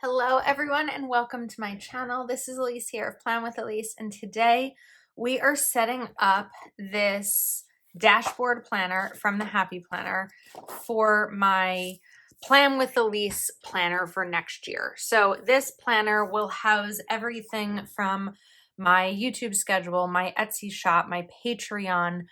Hello everyone and welcome to my channel. This is Elise here of Plan with Elise, and today we are setting up this dashboard planner from the Happy Planner for my Plan with Elise planner for next year. So this planner will house everything from my YouTube schedule, my Etsy shop, my Patreon,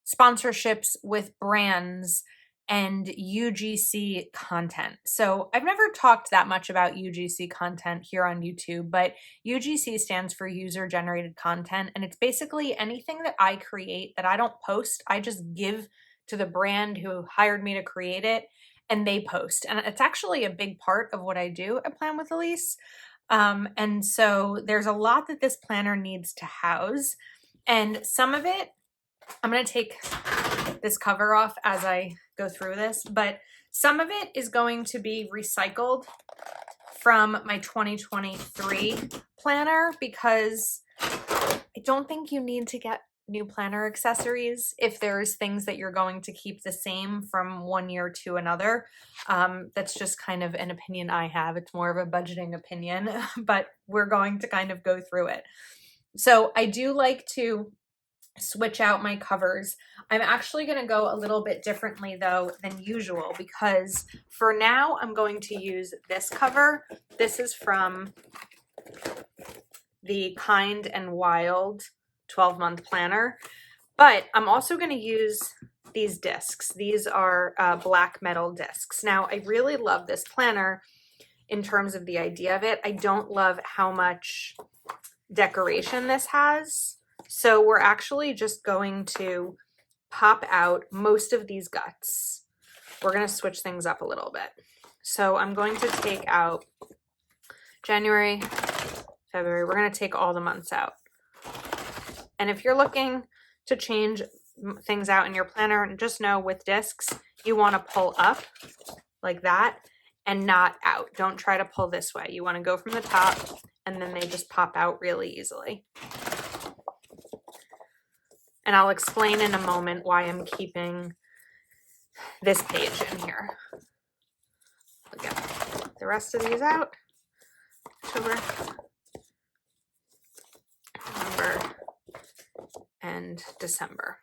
sponsorships with brands, and UGC content. So I've never talked that much about UGC content here on YouTube, but UGC stands for user generated content. And it's basically anything that I create that I don't post, I just give to the brand who hired me to create it and they post. And it's actually a big part of what I do at Plan with Elise. And so there's a lot that this planner needs to house. And some of it, I'm going to take this cover off as I go through this, but some of it is going to be recycled from my 2023 planner because I don't think you need to get new planner accessories if there's things that you're going to keep the same from one year to another. That's just kind of an opinion I have. It's more of a budgeting opinion, but we're going to kind of go through it. So I do like to switch out my covers. I'm actually going to go a little bit differently though than usual because for now I'm going to use this cover. This is from the Kind and Wild 12-month planner, but I'm also going to use these discs. These are black metal discs. Now I really love this planner in terms of the idea of it. I don't love how much decoration this has. So we're actually just going to pop out most of these guts. We're going to switch things up a little bit. So I'm going to take out January, February. We're going to take all the months out. And if you're looking to change things out in your planner, just know with discs, you want to pull up like that and not out. Don't try to pull this way. You want to go from the top and then they just pop out really easily. And I'll explain in a moment why I'm keeping this page in here. We'll get the rest of these out. October, November, and December.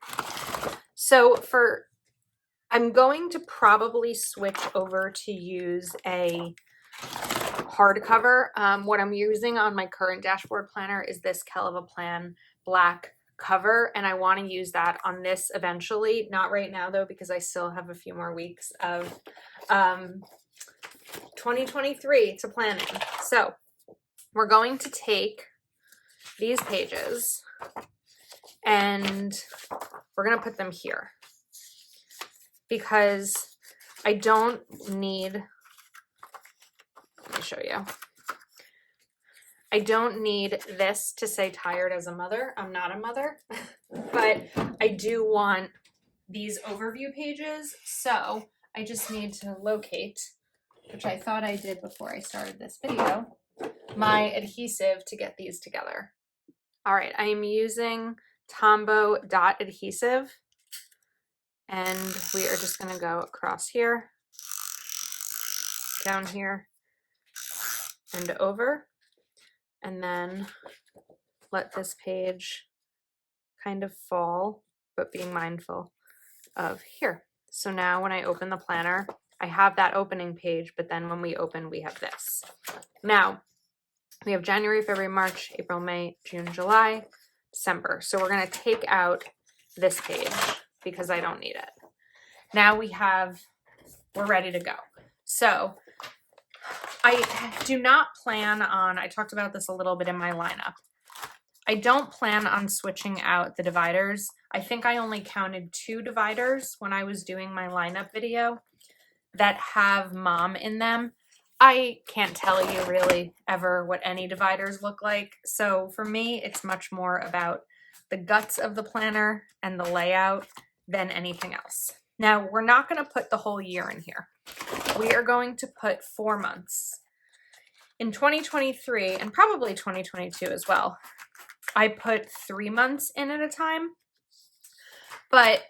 So I'm going to probably switch over to use a hardcover. What I'm using on my current dashboard planner is this Keleva Plan black cover, and I want to use that on this eventually. Not right now though, because I still have a few more weeks of 2023 to plan in. So we're going to take these pages and we're going to put them here because I don't need, let me show you. I don't need this to say tired as a mother. I'm not a mother, but I do want these overview pages. So I just need to locate, which I thought I did before I started this video, my adhesive to get these together. All right, I am using Tombow dot adhesive, and we are just gonna go across here, down here, and over. And then let this page kind of fall, but being mindful of here. So now when I open the planner, I have that opening page, but then when we open, we have this. Now, we have January, February, March, April, May, June, July, December. So we're going to take out this page because I don't need it. Now we're ready to go. So I do not plan on, I talked about this a little bit in my lineup. I don't plan on switching out the dividers. I think I only counted 2 dividers when I was doing my lineup video that have mom in them. I can't tell you really ever what any dividers look like. So for me, it's much more about the guts of the planner and the layout than anything else. Now, we're not going to put the whole year in here. We are going to put 4 months. In 2023, and probably 2022 as well, I put 3 months in at a time. But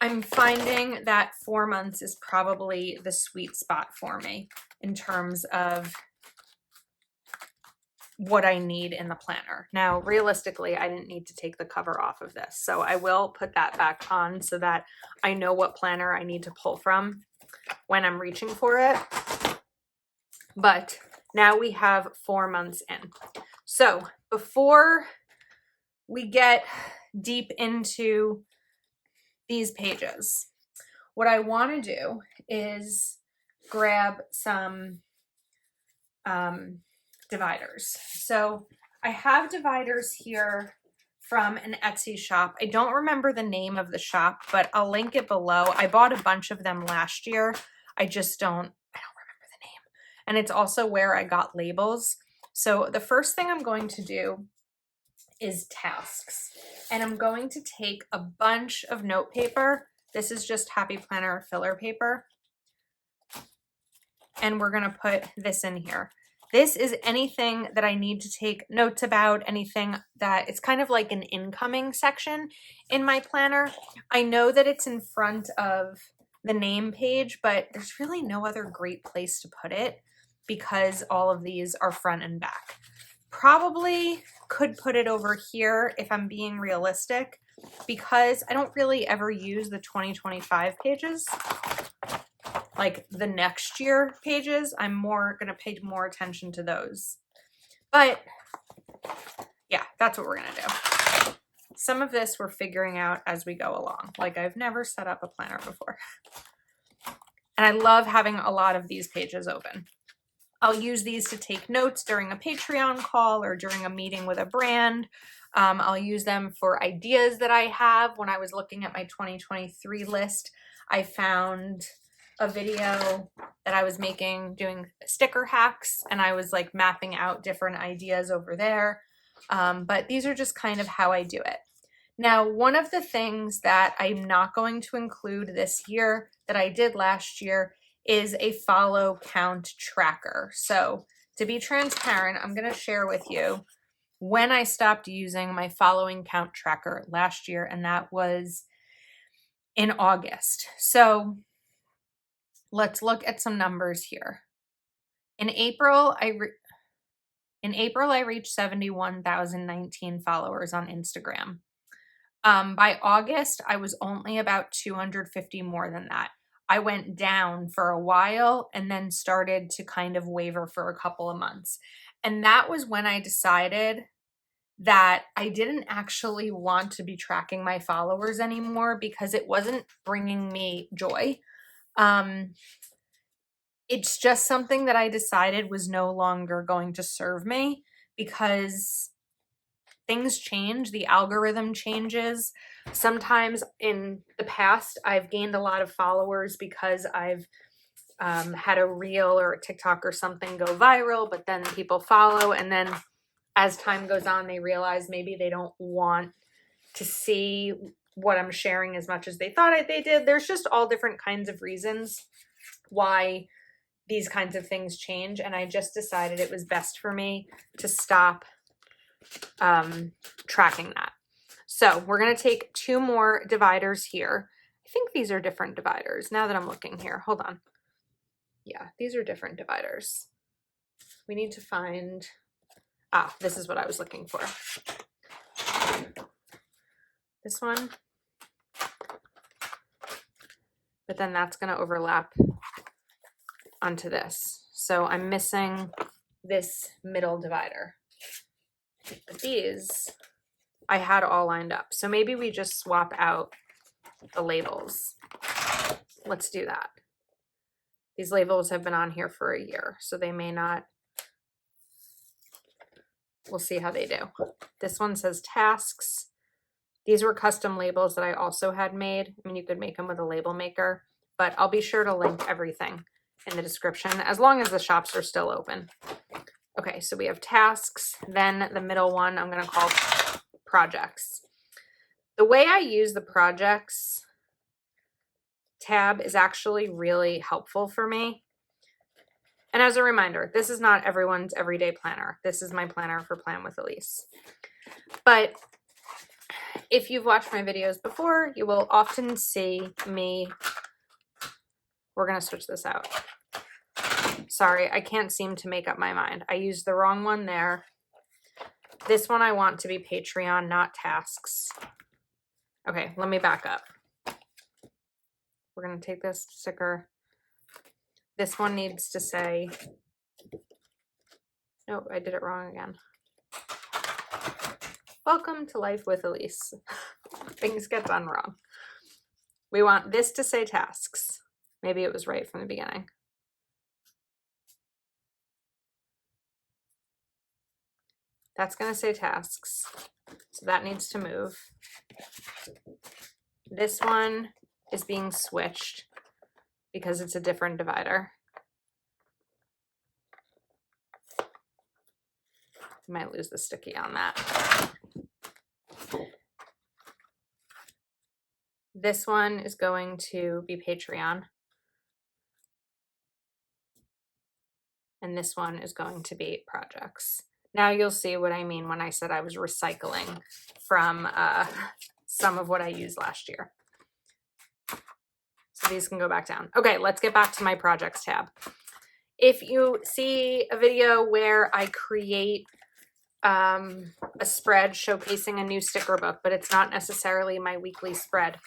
I'm finding that 4 months is probably the sweet spot for me in terms of what I need in the planner. Now, realistically, I didn't need to take the cover off of this, so I will put that back on so that I know what planner I need to pull from when I'm reaching for it. But now we have 4 months in. So before we get deep into these pages, what I want to do is grab some dividers. So I have dividers here from an Etsy shop. I don't remember the name of the shop, but I'll link it below. I bought a bunch of them last year. I don't remember the name. And it's also where I got labels. So the first thing I'm going to do is tasks. And I'm going to take a bunch of note paper. This is just Happy Planner filler paper. And we're going to put this in here. This is anything that I need to take notes about, anything that it's kind of like an incoming section in my planner. I know that it's in front of the name page, but there's really no other great place to put it because all of these are front and back. Probably could put it over here if I'm being realistic, because I don't really ever use the 2025 pages. Like the next year pages, I'm more going to pay more attention to those. But yeah, that's what we're going to do. Some of this we're figuring out as we go along. Like I've never set up a planner before. And I love having a lot of these pages open. I'll use these to take notes during a Patreon call or during a meeting with a brand. I'll use them for ideas that I have. When I was looking at my 2023 list, I found a video that I was making doing sticker hacks, and I was like mapping out different ideas over there. But these are just kind of how I do it. Now, one of the things that I'm not going to include this year that I did last year is a follow count tracker. So to be transparent, I'm going to share with you when I stopped using my following count tracker last year, and that was in August. So let's look at some numbers here. In April, I reached 71,019 followers on Instagram. By August, I was only about 250 more than that. I went down for a while and then started to kind of waver for a couple of months. And that was when I decided that I didn't actually want to be tracking my followers anymore because it wasn't bringing me joy. It's just something that I decided was no longer going to serve me because things change, the algorithm changes. Sometimes in the past, I've gained a lot of followers because I've had a reel or a TikTok or something go viral, but then people follow. And then as time goes on, they realize maybe they don't want to see what I'm sharing as much as they thought they did. There's just all different kinds of reasons why these kinds of things change. And I just decided it was best for me to stop tracking that. So we're going to take 2 more dividers here. I think these are different dividers now that I'm looking here. Hold on. Yeah, these are different dividers. We need to find, this is what I was looking for. This one. But then that's going to overlap onto this. So I'm missing this middle divider. But these I had all lined up. So maybe we just swap out the labels. Let's do that. These labels have been on here for a year, so they may not. We'll see how they do. This one says tasks. These were custom labels that I also had made. I mean, you could make them with a label maker, but I'll be sure to link everything in the description as long as the shops are still open. Okay, so we have tasks, then the middle one I'm going to call projects. The way I use the projects tab is actually really helpful for me. And as a reminder, this is not everyone's everyday planner. This is my planner for Plan with Elise. But If you've watched my videos before, you will often see me, we're gonna switch this out. Sorry, I can't seem to make up my mind. I used the wrong one there. This one I want to be Patreon, not tasks. Okay, let me back up. We're gonna take this sticker. This one needs to say, nope, I did it wrong again. Welcome to Life with Elise. Things get done wrong. We want this to say tasks. Maybe it was right from the beginning. That's going to say tasks. So that needs to move. This one is being switched because it's a different divider. Might lose the sticky on that. This one is going to be Patreon. And this one is going to be projects. Now you'll see what I mean when I said I was recycling from some of what I used last year. So these can go back down. Okay, let's get back to my projects tab. If you see a video where I create a spread showcasing a new sticker book, but it's not necessarily my weekly spread,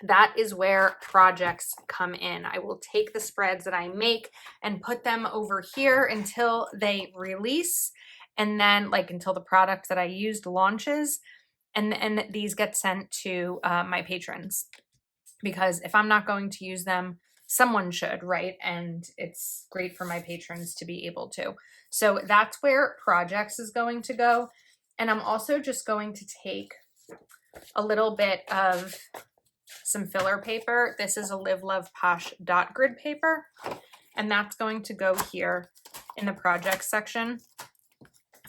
that is where projects come in. I will take the spreads that I make and put them over here until they release, and then like until the product that I used launches, and these get sent to my patrons, because if I'm not going to use them, someone should, right? And it's great for my patrons to be able to. So that's where projects is going to go. And I'm also just going to take a little bit of some filler paper. This is a Live Love Posh dot grid paper, and that's going to go here in the projects section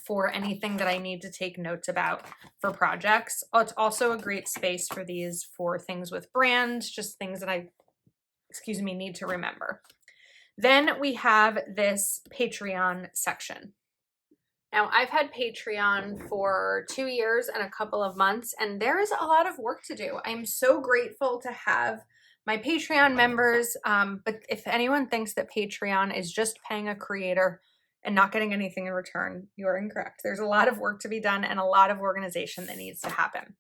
for anything that I need to take notes about for projects. Oh, it's also a great space for these for things with brands, just things that I, need to remember. Then we have this Patreon section. Now, I've had Patreon for 2 years and a couple of months, and there is a lot of work to do. I'm so grateful to have my Patreon members, but if anyone thinks that Patreon is just paying a creator and not getting anything in return, you're incorrect. There's a lot of work to be done and a lot of organization that needs to happen.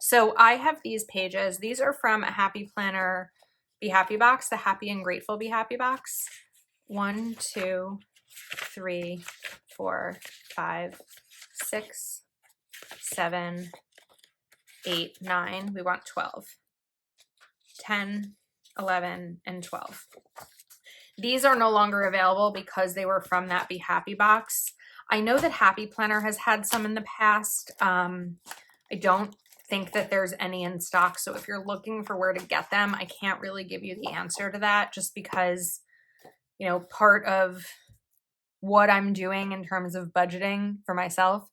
So I have these pages. These are from a Happy Planner Be Happy box, the Happy and Grateful Be Happy box. 1, 2, 3, 4, 5, 6, 7, 8, 9. We want 12. 10, 11, and 12. These are no longer available because they were from that Be Happy box. I know that Happy Planner has had some in the past. I don't think that there's any in stock. So if you're looking for where to get them, I can't really give you the answer to that, just because, part of what I'm doing in terms of budgeting for myself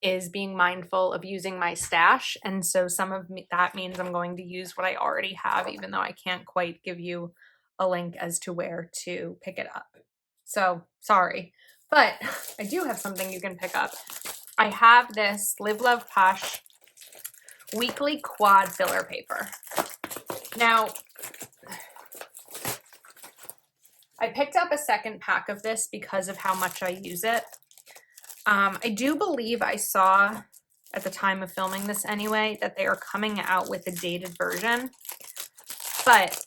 is being mindful of using my stash. And so some of that means I'm going to use what I already have, even though I can't quite give you a link as to where to pick it up. So sorry, but I do have something you can pick up. I have this Live Love Posh weekly quad filler paper. Now, I picked up a second pack of this because of how much I use it. I do believe I saw at the time of filming this anyway that they are coming out with a dated version, but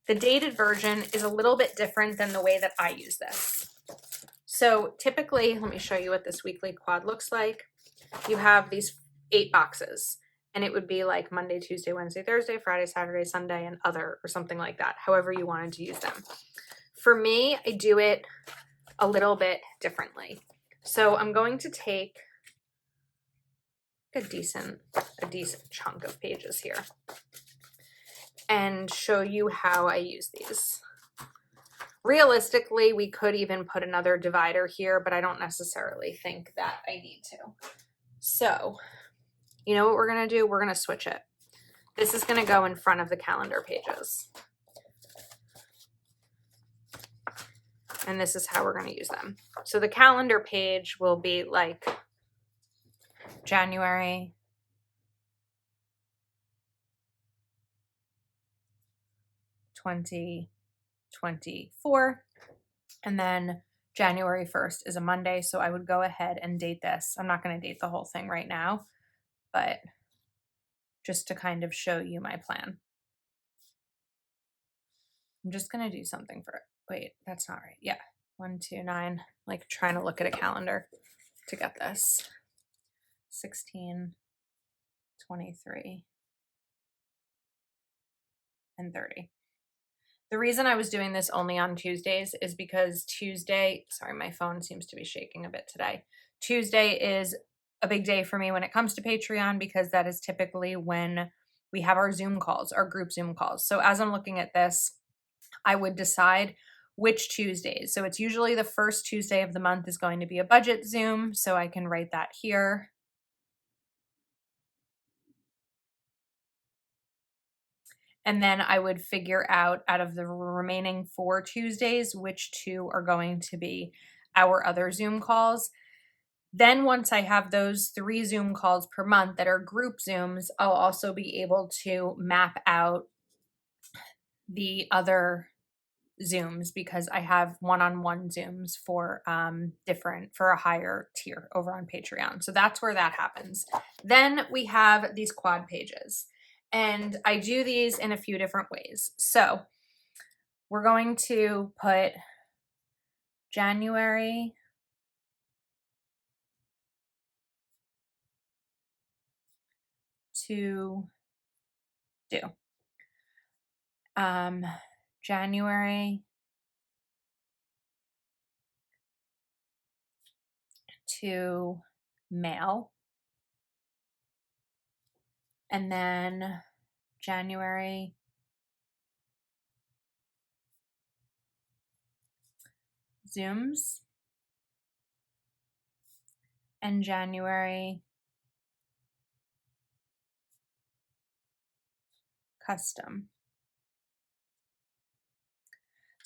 the dated version is a little bit different than the way that I use this. So typically, let me show you what this weekly quad looks like. You have these 8 boxes, and it would be like Monday, Tuesday, Wednesday, Thursday, Friday, Saturday, Sunday, and other, or something like that, however you wanted to use them. For me, I do it a little bit differently. So I'm going to take a decent chunk of pages here and show you how I use these. Realistically, we could even put another divider here, but I don't necessarily think that I need to. So, you know what we're going to do? We're going to switch it. This is going to go in front of the calendar pages. And this is how we're going to use them. So the calendar page will be like January, 2024. And then January 1st is a Monday, so I would go ahead and date this. I'm not going to date the whole thing right now, but just to kind of show you my plan. I'm just going to do something for it. Wait, that's not right. Yeah. 1, 2, 9. Like trying to look at a calendar to get this. 16, 23, and 30. The reason I was doing this only on Tuesdays is because sorry, my phone seems to be shaking a bit today. Tuesday is a big day for me when it comes to Patreon because that is typically when we have our Zoom calls, our group Zoom calls. So as I'm looking at this, I would decide which Tuesdays. So it's usually the first Tuesday of the month is going to be a budget Zoom. So I can write that here. And then I would figure out of the remaining 4 Tuesdays, which 2 are going to be our other Zoom calls. Then once I have those 3 Zoom calls per month that are group Zooms, I'll also be able to map out the other Zooms because I have one-on-one Zooms for for a higher tier over on Patreon. So that's where that happens. Then we have these quad pages. And I do these in a few different ways. So we're going to put January to do. January to mail. And then January Zooms. And January custom.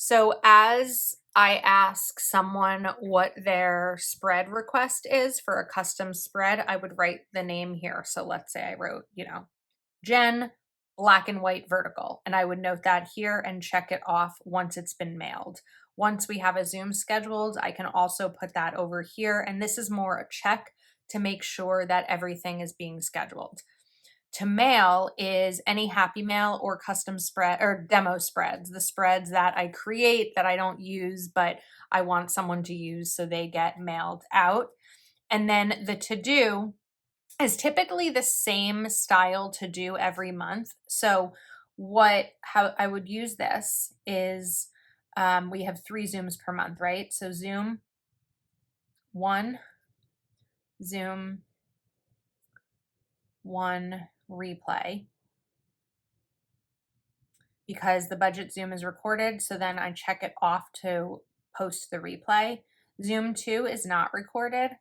So as I ask someone what their spread request is for a custom spread, I would write the name here. So let's say I wrote, Jen black and white vertical, and I would note that here and check it off once it's been mailed. Once we have a Zoom scheduled, I can also put that over here. And this is more a check to make sure that everything is being scheduled. To mail is any happy mail or custom spread or demo spreads, the spreads that I create that I don't use, but I want someone to use so they get mailed out. And then the to do is typically the same style to do every month. So how I would use this is we have 3 Zooms per month, right? So Zoom 1, Zoom 1 replay, because the budget Zoom is recorded. So then I check it off to post the replay. Zoom 2 is not recorded.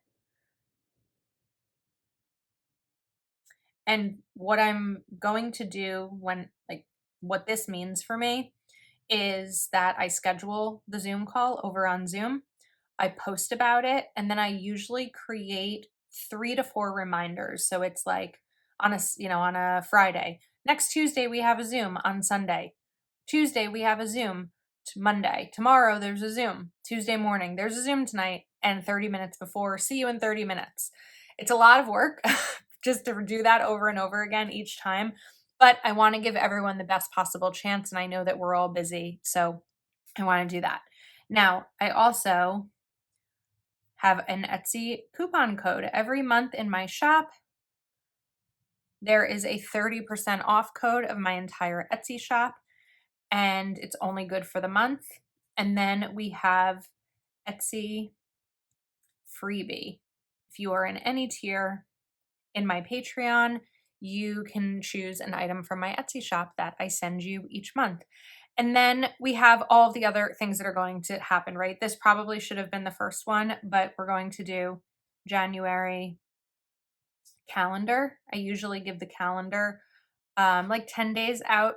And what I'm going to do what this means for me is that I schedule the Zoom call over on Zoom. I post about it, and then I usually create 3 to 4 reminders. So it's like on a Friday. Next Tuesday we have a Zoom. On Sunday. Tuesday we have a Zoom. Monday. Tomorrow there's a Zoom. Tuesday morning there's a Zoom tonight, and 30 minutes before, see you in 30 minutes. It's a lot of work just to do that over and over again each time. But I want to give everyone the best possible chance, and I know that we're all busy, so I want to do that. Now, I also have an Etsy coupon code. Every month in my shop, there is a 30% off code of my entire Etsy shop, and it's only good for the month. And then we have Etsy freebie. If you are in any tier in my Patreon, you can choose an item from my Etsy shop that I send you each month. And then we have all the other things that are going to happen, right? This probably should have been the first one, but we're going to do January calendar. I usually give the calendar like 10 days out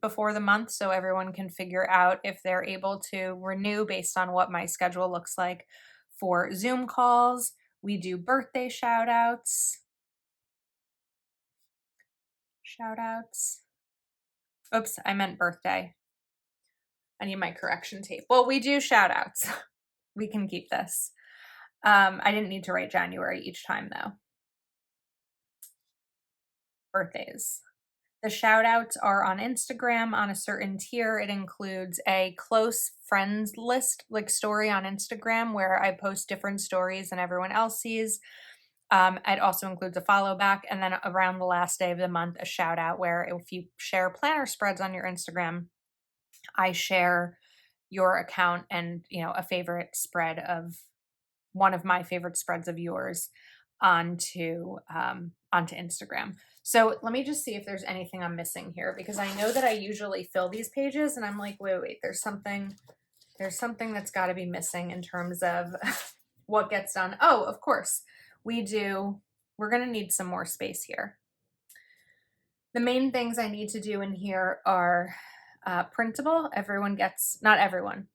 before the month so everyone can figure out if they're able to renew based on what my schedule looks like for Zoom calls. We do birthday shout outs. Oops, I meant birthday. I need my correction tape. Well, we do shout outs. We can keep this. I didn't need to write January each time though. Birthdays. The shout outs are on Instagram on a certain tier. It includes a close friends list, like story on Instagram, where I post different stories and everyone else sees. It also includes a follow back, and then around the last day of the month, a shout out where if you share planner spreads on your Instagram, I share your account and, you know, a favorite spread of one of my favorite spreads of yours onto Instagram. So let me just see if there's anything I'm missing here, because I know that I usually fill these pages and I'm like, wait, there's something that's got to be missing in terms of what gets done. Oh, of course, we're going to need some more space here. The main things I need to do in here are printable. Everyone gets, not everyone,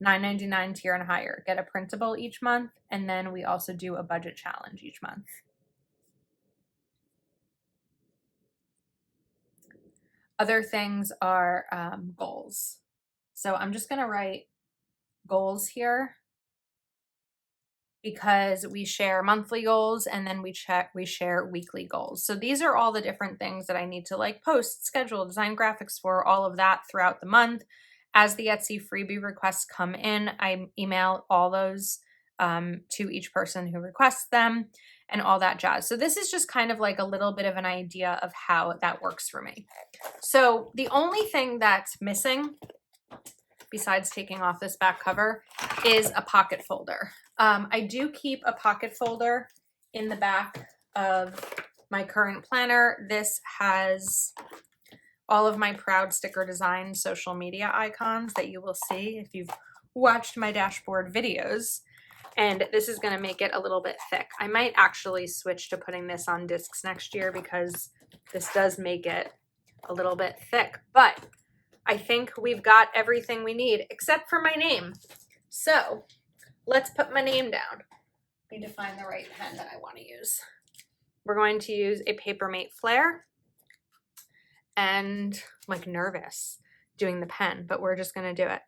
$9.99 tier and higher get a printable each month, and then we also do a budget challenge each month. Other things are goals. So I'm just going to write goals here because we share monthly goals and then we share weekly goals. So these are all the different things that I need to like post, schedule, design graphics for, all of that throughout the month. As the Etsy freebie requests come in, I email all those to each person who requests them and all that jazz. So this is just kind of like a little bit of an idea of how that works for me. So the only thing that's missing, besides taking off this back cover, is a pocket folder. I do keep a pocket folder in the back of my current planner. This has all of my Proud Sticker Design social media icons that you will see if you've watched my dashboard videos. And this is going to make it a little bit thick. I might actually switch to putting this on discs next year because this does make it a little bit thick. But I think we've got everything we need except for my name. So let's put my name down. I need to find the right pen that I want to use. We're going to use a Papermate Flare. And I'm like nervous doing the pen, but we're just going to do it.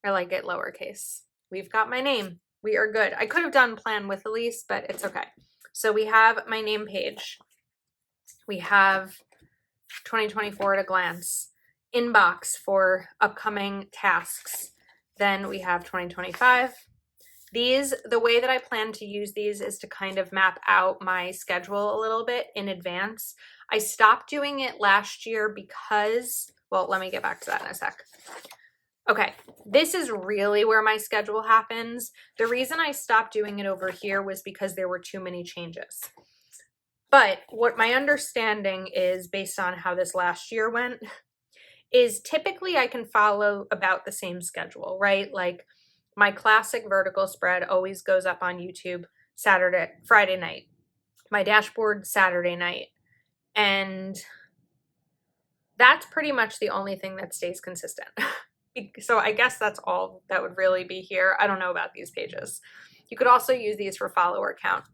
I like it lowercase. We've got my name. We are good. I could have done plan with Elise, but it's okay. So we have my name page. We have 2024 at a glance, inbox for upcoming tasks. Then we have 2025. These, the way that I plan to use these is to kind of map out my schedule a little bit in advance. I stopped doing it last year because, well, let me get back to that in a sec. Okay, this is really where my schedule happens. The reason I stopped doing it over here was because there were too many changes. But what my understanding is, based on how this last year went, is typically I can follow about the same schedule, right? Like my classic vertical spread always goes up on YouTube Friday night. My dashboard Saturday night. And that's pretty much the only thing that stays consistent. So I guess that's all that would really be here. I don't know about these pages. You could also use these for follower count.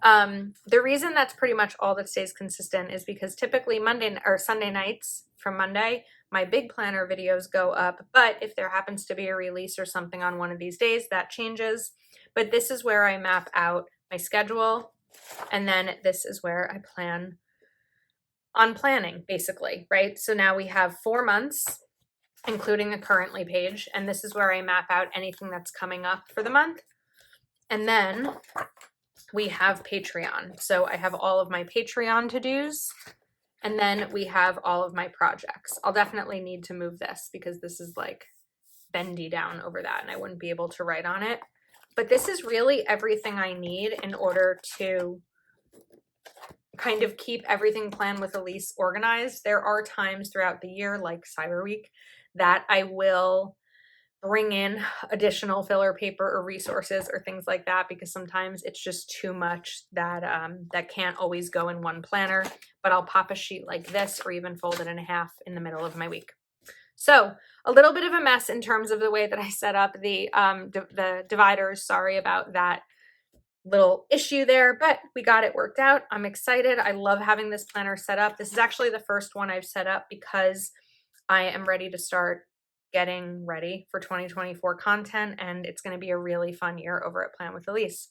The reason that's pretty much all that stays consistent is because typically Monday or Sunday nights from Monday, my big planner videos go up. But if there happens to be a release or something on one of these days, that changes. But this is where I map out my schedule. And then this is where I plan on planning, basically, right? So now we have 4 months, including the currently page. And this is where I map out anything that's coming up for the month. And then we have Patreon. So I have all of my Patreon to-dos. And then we have all of my projects. I'll definitely need to move this because this is like bendy down over that and I wouldn't be able to write on it. But this is really everything I need in order to kind of keep everything Plan with Elise organized. There are times throughout the year, like Cyber Week, that I will bring in additional filler paper or resources or things like that, because sometimes it's just too much that that can't always go in one planner. But I'll pop a sheet like this or even fold it in half in the middle of my week. So a little bit of a mess in terms of the way that I set up the dividers. Sorry about that. little issue there, but we got it worked out. I'm excited. I love having this planner set up. This is actually the first one I've set up because I am ready to start getting ready for 2024 content, and it's going to be a really fun year over at Plan with Elise.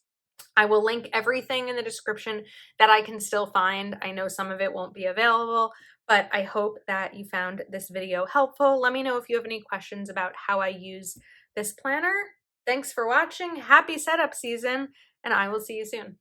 I will link everything in the description that I can still find. I know some of it won't be available, but I hope that you found this video helpful. Let me know if you have any questions about how I use this planner. Thanks for watching. Happy setup season, and I will see you soon.